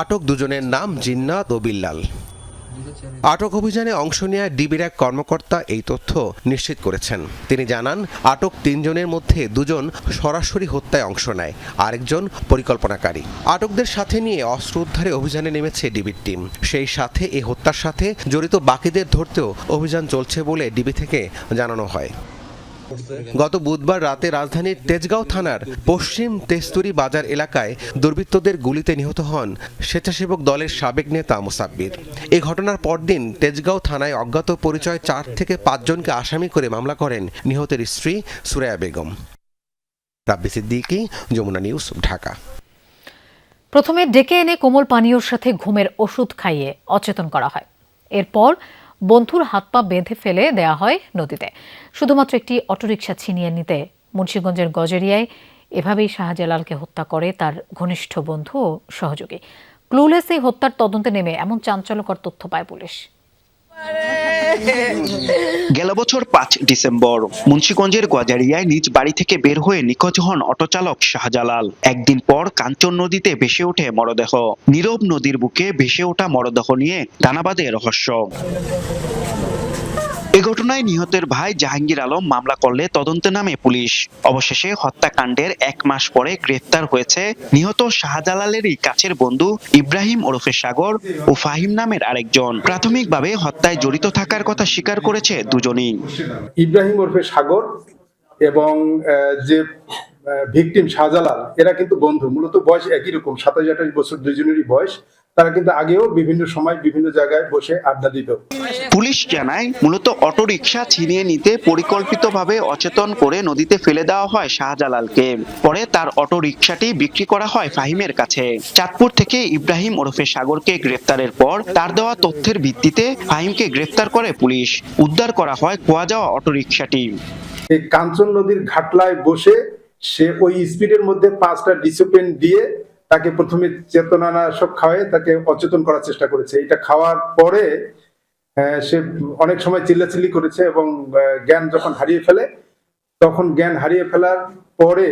আটক 2 জনের নাম জিন্নাত ও বিল্লাল। আটক অভিযানে অংশ নেওয়া ডিবির এক কর্মকর্তা এই তথ্য নিশ্চিত করেছেন। তিনি জানান, আটক 3 জনের মধ্যে 2 জন সরাসরি হত্যায় অংশ নেয়, আরেকজন পরিকল্পনাকারী। আটকদের সাথে নিয়ে অস্ত্র উদ্ধারে অভিযানে নেমেছে ডিবির টিম। সেই সাথে এই হত্যার সাথে জড়িত বাকিদের ধরতেও অভিযান চলছে বলে ডিবি থেকে জানানো হয়। গত বুধবার রাতে রাজধানীর তেজগাঁও থানার পশ্চিম তেস্তুরি বাজার এলাকায় দুর্বৃত্তদের গুলিতে নিহত হন স্বেচ্ছাসেবক দলের সাবেক নেতা মোসাব্বির। এই ঘটনার পরদিন তেজগাঁও থানায় অজ্ঞাত পরিচয় 4 থেকে 5 জনকে আসামি করে মামলা করেন নিহতের স্ত্রী সুরাইয়া বেগম। রাব্বি সিদ্দিকী, যমুনা নিউজ, ঢাকা। প্রথমে ডেকে এনে কোমল পানীয়র সাথে ঘুমের ওষুধ খাইয়ে অচেতন করা হয়। এরপর বন্ধুর হাত পা বেঁধে ফেলে দেয়া হয় নদীতে। শুধুমাত্র একটি অটোরিকশা ছিনিয়ে নিতে মুন্সিগঞ্জের গজেরিয়ায় এভাবেই শাহজালালকে হত্যা করে তার ঘনিষ্ঠ বন্ধু ও সহযোগী। ক্লুলেস এই হত্যার তদন্তে নেমে এমন চাঞ্চল্যকর তথ্য পায় পুলিশ। গেল বছর 5 ডিসেম্বর মুন্সিগঞ্জের গজারিয়ায় নিজ বাড়ি থেকে বের হয়ে নিখোঁজ হন অটোচালক শাহজালাল। একদিন পর কাঞ্চন নদীতে ভেসে ওঠে মরদেহ। নীরব নদীর বুকে ভেসে ওঠা মরদেহ নিয়ে দানা বাঁধে রহস্য। এ ঘটনায় নিহতের ভাই জাহাঙ্গীর আলম মামলা করলে তদন্তে নামে পুলিশ। অবশেষে হত্যাকাণ্ডের 1 মাস পরে গ্রেফতার হয়েছে নিহত শাহজালালেরই কাছের বন্ধু ইব্রাহিম ওরফে সাগর ও ফাহিম নামের আরেকজন। প্রাথমিকভাবে হত্যায় জড়িত থাকার কথা স্বীকার করেছে দুজনই। ইব্রাহিম ওরফে সাগর এবং যে ভিকটিম শাহজালাল এরা কিন্তু বন্ধু, মূলত বয়স একই রকম, 27-28 বছর দুজনেরই বয়স। তারা কিন্তু আগেও বিভিন্ন সময় বিভিন্ন জায়গায় বসে আড্ডা দিত। পুলিশ জানায় মূলত অটোরিকশা ছিনিয়ে নিতে পরিকল্পিতভাবে অচেতন করে নদীতে ফেলে দেওয়া হয় শাহজালালকে। পরে তার অটোরিকশাটি বিক্রি করা হয় ফাহিমের কাছে। চাঁদপুর থেকে ইব্রাহিম ওরফে সাগরকে গ্রেফতারের পর তার দেওয়া তথ্যের ভিত্তিতে ফাহিমকে গ্রেফতার করে পুলিশ। উদ্ধার করা হয় খোয়া যাওয়া অটোরিকশাটি। এই কাঞ্চন নদীর ঘাটলায় বসে সে ওই স্পিডের মধ্যে 5টা ডিসিপ্লিন দিয়ে তাকে প্রথমে চেতনানাশক খাওয়ায় তাকে অচেতন করার চেষ্টা করেছে। এটা খাওয়ার পরে সে অনেক সময় চিল্লাচিল্লি করেছে এবং জ্ঞান যখন হারিয়ে ফেলে, তখন জ্ঞান হারিয়ে ফেলার পরে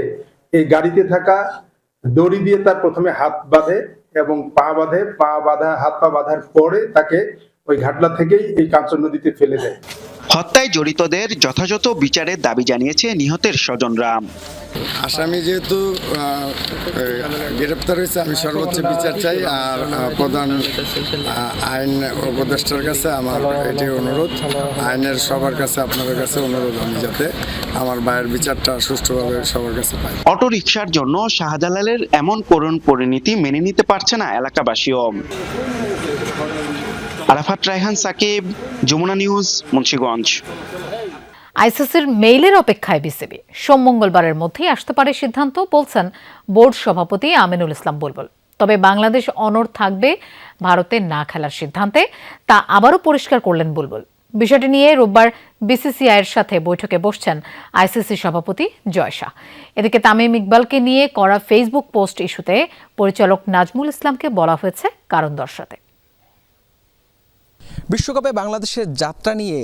এই গাড়িতে থাকা দড়ি দিয়ে তার প্রথমে হাত বাঁধে এবং পা বাঁধে। হাত পা বাঁধার পরে তাকে ওই ঘাটলা থেকেই এই কাঞ্চন নদীতে ফেলে দেয়। হত্যায় জড়িতদের যথাযথ বিচারের দাবি জানিয়েছে নিহতের স্বজনরা। আসামি যেহেতু গ্রেপ্তার হয়েছে, আমি সর্বোচ্চ বিচার চাই। আর প্রধান আইন উপদেষ্টার কাছে আমার এটি অনুরোধ, আইনের সবার কাছে আপনাদের কাছে অনুরোধ, আমি যাতে আমার ভাইয়ের বিচারটা সুষ্ঠুভাবে সবার কাছে পাই। অটোরিকশার জন্য শাহজালালের এমন করুণ পরিণতি মেনে নিতে পারছে না এলাকাবাসীও। আরাফাত রায়হান সাকিব, যমুনা নিউজ, মুন্সিগঞ্জ। আইসিসির মেইলের অপেক্ষায় বিসিবি। সোম মঙ্গলবারের মধ্যেই আসতে পারে সিদ্ধান্ত, বলছেন বোর্ড সভাপতি আমিনুল ইসলাম বুলবুল। তবে বাংলাদেশ অনড় থাকবে ভারতে না খেলার সিদ্ধান্তে, তা আবারও পরিষ্কার করলেন বুলবুল। বিষয়টি নিয়ে রোববার বিসিসিআইয়ের সাথে বৈঠকে বসছেন আইসিসি সভাপতি জয় শাহ। এদিকে তামিম ইকবালকে নিয়ে করা ফেসবুক পোস্ট ইস্যুতে পরিচালক নাজমুল ইসলামকে বলা হয়েছে কারণ দর্শাতে। বিশ্বকাপে বাংলাদেশের যাত্রা নিয়ে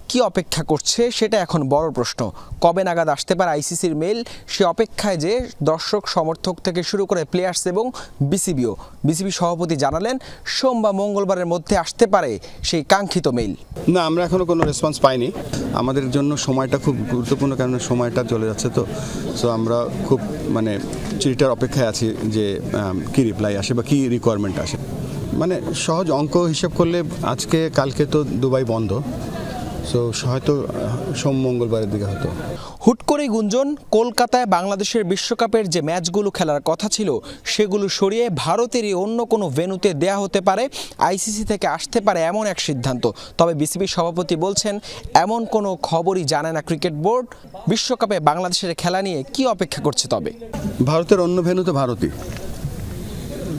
কি অপেক্ষা করছে সেটা এখন বড় প্রশ্ন। কবে নাগাদ আসতে পারে আইসিসির মেইল, সে অপেক্ষায় যে দর্শক সমর্থক থেকে শুরু করে প্লেয়ার্স এবং বিসিবিও। বিসিবি সভাপতি জানালেন সোম বা মঙ্গলবারের মধ্যে আসতে পারে সেই কাঙ্ক্ষিত মেইল। না, আমরা এখনো কোনো রেসপন্স পাইনি। আমাদের জন্য সময়টা খুব গুরুত্বপূর্ণ, কারণ সময়টা চলে যাচ্ছে। তো আমরা খুব চিঠিটার অপেক্ষায় আছি যে কি রিপ্লাই আসে বা কি রিকোয়ারমেন্ট আসে। সহজ অঙ্ক হিসেব করলে আজকে কালকে তো দুবাই বন্ধ, সো হয়তো সোম মঙ্গলবারের দিকে হতো। হুট করে গুঞ্জন, কলকাতায় বাংলাদেশের বিশ্বকাপের যে ম্যাচগুলো খেলার কথা ছিল সেগুলো সরিয়ে ভারতেরই অন্য কোনো ভেন্যুতে দেয়া হতে পারে, আইসিসি থেকে আসতে পারে এমন এক সিদ্ধান্ত। তবে বিসিবি সভাপতি বলছেন এমন কোনো খবরই জানে না ক্রিকেট বোর্ড। বিশ্বকাপে বাংলাদেশের খেলা নিয়ে কি অপেক্ষা করছে? তবে ভারতের অন্য ভেন্যু তো ভারতই,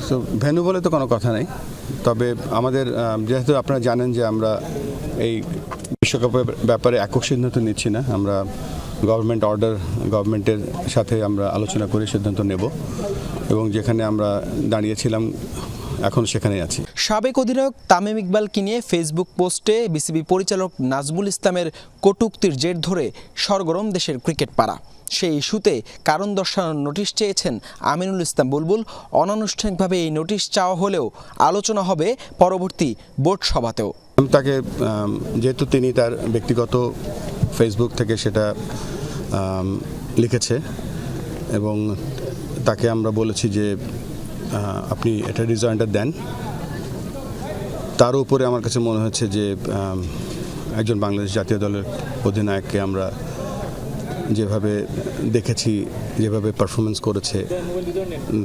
সো ভেন্যু বলে তো কোনো কথা নেই। তবে আমাদের যেহেতু আপনারা জানেন যে আমরা এই বিশ্বকাপের ব্যাপারে একক সিদ্ধান্ত নিচ্ছি না, আমরা গভর্নমেন্ট অর্ডার, গভর্নমেন্টের সাথে আমরা আলোচনা করে সিদ্ধান্ত নেব এবং যেখানে আমরা দাঁড়িয়েছিলাম এখন সেখানেই আছি। সাবেক অধিনায়ক তামিম ইকবালকে নিয়ে ফেসবুক পোস্টে বিসিবি পরিচালক নাজমুল ইসলামের কটূক্তির জের ধরে সরগরম দেশের ক্রিকেট পাড়া। সেই ইস্যুতে কারণ দর্শানোর নোটিশ চেয়েছেন আমিনুল ইসলাম বুলবুল। অনানুষ্ঠানিকভাবে এই নোটিশ চাওয়া হলেও আলোচনা হবে পরবর্তী বোর্ড সভাতেও। তাকে যেহেতু তিনি তার ব্যক্তিগত ফেসবুক থেকে সেটা লিখেছে এবং তাকে আমরা বলেছি যে আপনি এটা রিজয়েন্টার দেন। তার উপরে আমার কাছে মনে হচ্ছে যে একজন বাংলাদেশ জাতীয় দলের অধিনায়ককে আমরা যেভাবে দেখেছি, যেভাবে পারফরমেন্স করেছে,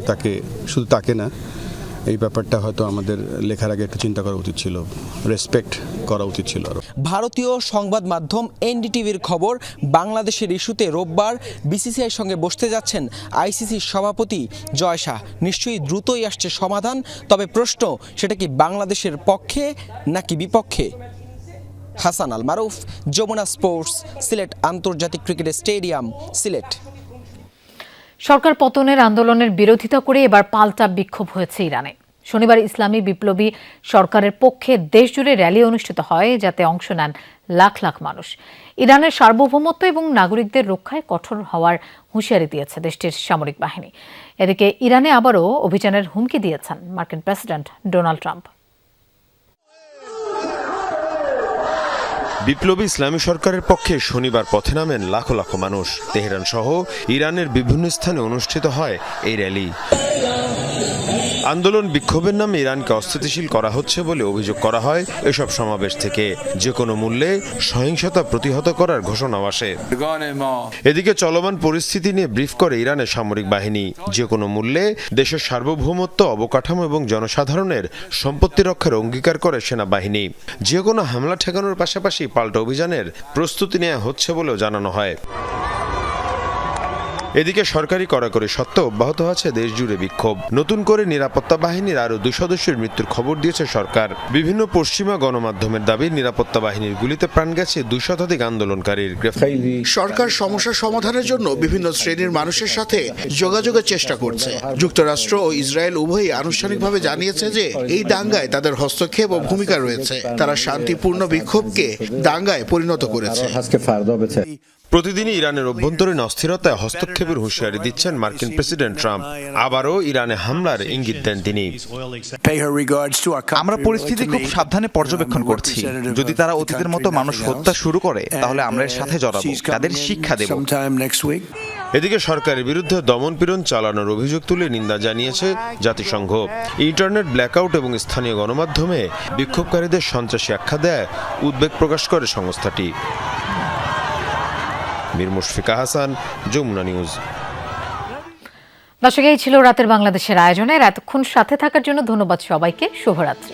তাকে শুধু তাকে না, এই ব্যাপারটা হয়তো আমাদের লেখার আগে একটু চিন্তা করা উচিত ছিল, রেসপেক্ট করা উচিত ছিল। ভারতীয় সংবাদ মাধ্যম এনডিটিভির খবর, বাংলাদেশের ইস্যুতে রোববার বিসিসিআইয়ের সঙ্গে বসতে যাচ্ছেন আইসিসির সভাপতি জয় শাহ। নিশ্চয়ই দ্রুতই আসছে সমাধান, তবে প্রশ্ন সেটা কি বাংলাদেশের পক্ষে নাকি বিপক্ষে? হাসান আল মারুফ, যমুনা স্পোর্টস, সিলেট আন্তর্জাতিক ক্রিকেট স্টেডিয়াম, সিলেট। সরকার পতনের আন্দোলনের বিরোধিতা করে এবার পাল্টা বিক্ষোভ হয়েছে ইরানে। শনিবার ইসলামী বিপ্লবী সরকারের পক্ষে দেশজুড়ে র্যালি অনুষ্ঠিত হয়, যাতে অংশ নেন লাখ লাখ মানুষ। ইরানের সার্বভৌমত্ব এবং নাগরিকদের রক্ষায় কঠোর হওয়ার হুঁশিয়ারি দিয়েছে দেশটির সামরিক বাহিনী। এদিকে ইরানে আবারও অভিযানের হুমকি দিয়েছেন মার্কিন প্রেসিডেন্ট ডোনাল্ড ট্রাম্প। বিপ্লবী ইসলামী সরকারের পক্ষে শনিবার পথে নামেন লাখো লাখো মানুষ। তেহরান সহ ইরানের বিভিন্ন স্থানে অনুষ্ঠিত হয় এই র্যালি। আন্দোলন বিক্ষোভের নামে ইরানকে অস্থিতিশীল করা হচ্ছে বলে অভিযোগ করা হয় এসব সমাবেশ থেকে। যে কোনো মূল্যে সহিংসতা প্রতিহত করার ঘোষণাও আসে। এদিকে চলমান পরিস্থিতি নিয়ে ব্রিফ করে ইরানের সামরিক বাহিনী। যে কোনো মূল্যে দেশের সার্বভৌমত্ব, অবকাঠামো এবং জনসাধারণের সম্পত্তি রক্ষার অঙ্গীকার করে সেনাবাহিনী। যে কোনো হামলা ঠেকানোর পাশাপাশি পাল্টা অভিযানের প্রস্তুতি নেওয়া হচ্ছে বলেও জানানো হয়। এদিকে সরকারি কড়াকড়ি সত্ত্বেও অব্যাহত আছে দেশ জুড়ে বিক্ষোভ। নতুন করে নিরাপত্তা বাহিনীর আরও 2 সদস্যের মৃত্যুর খবর দিয়েছে সরকার। বিভিন্ন পশ্চিমা গণমাধ্যমের দাবি, নিরাপত্তা বাহিনীর গুলিতে প্রাণ গেছে 2 শতাধিক আন্দোলনকারীর। সরকার সমস্যা সমাধানের জন্য বিভিন্ন শ্রেণীর মানুষের সাথে যোগাযোগের চেষ্টা করছে। যুক্তরাষ্ট্র ও ইসরায়েল উভয়ই আনুষ্ঠানিকভাবে জানিয়েছে যে এই দাঙ্গায় তাদের হস্তক্ষেপ ও ভূমিকা রয়েছে। তারা শান্তিপূর্ণ বিক্ষোভকে দাঙ্গায় পরিণত করেছে। প্রতিদিনই ইরানের অভ্যন্তরীণ অস্থিরতায় হস্তক্ষেপের হুঁশিয়ারি দিচ্ছেন মার্কিন প্রেসিডেন্ট ট্রাম্প। আবারও ইরানে হামলার ইঙ্গিত দেন তিনি। আমরা পরিস্থিতি খুব সাবধানে পর্যবেক্ষণ করছি। যদি তারা অতীতের মতো মানুষ হত্যা শুরু করে, তাহলে আমরা এর সাথে জড়াবো, তাদের শিক্ষা দেব। এদিকে সরকারের বিরুদ্ধে দমনপীড়ন চালানোর অভিযোগ তুলে নিন্দা জানিয়েছে জাতিসংঘ। ইন্টারনেট ব্ল্যাকআউট এবং স্থানীয় গণমাধ্যমে বিক্ষোভকারীদের সন্ত্রাসী আখ্যা দেয় উদ্বেগ প্রকাশ করে সংস্থাটি। মীর মুশফিকা হাসান, যমুনা নিউজ। দর্শক, এই ছিল রাতের বাংলাদেশের আয়োজনের। এতক্ষণ সাথে থাকার জন্য ধন্যবাদ সবাইকে। শুভরাত্রি।